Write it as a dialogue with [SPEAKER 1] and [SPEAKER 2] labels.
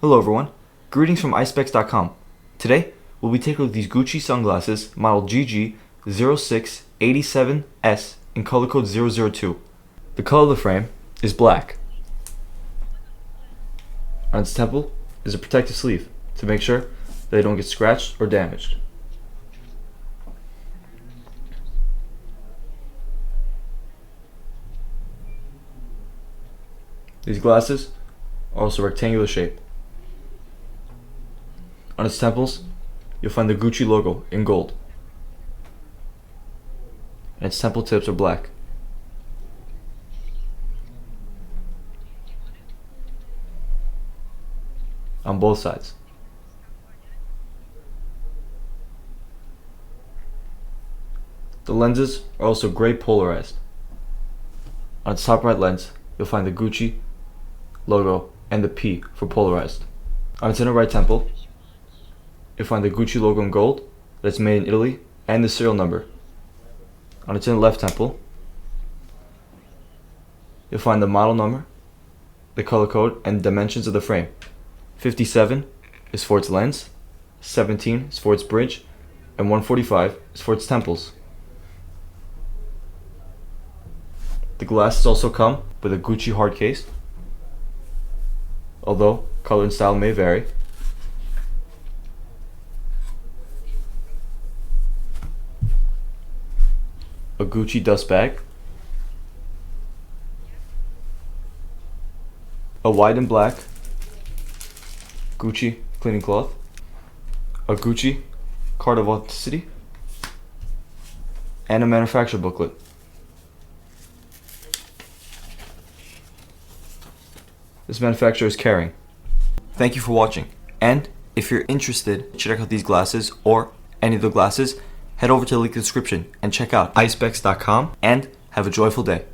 [SPEAKER 1] Hello everyone, greetings from Eyespecs.com. Today, we'll be taking a look at these Gucci sunglasses model GG0687S in color code 002. The color of the frame is black. On its temple is a protective sleeve to make sure that they don't get scratched or damaged. These glasses are also rectangular shape. On its temples, you'll find the Gucci logo in gold. And its temple tips are black. On both sides. The lenses are also gray polarized. On its top right lens, you'll find the Gucci logo and the P for polarized. On its inner right temple, you'll find the Gucci logo in gold that's made in Italy and the serial number. On its inner left temple, you'll find the model number, the color code, and dimensions of the frame. 57 is for its lens, 17 is for its bridge, and 145 is for its temples. The glasses also come with a Gucci hard case, although color and style may vary. A Gucci dust bag, a white and black Gucci cleaning cloth, a Gucci card of authenticity, and a manufacturer booklet. This manufacturer is Caring. Thank you for watching, and if you're interested to check out these glasses or any of the glasses, head over to the link in the description and check out Eyespecs.com and have a joyful day.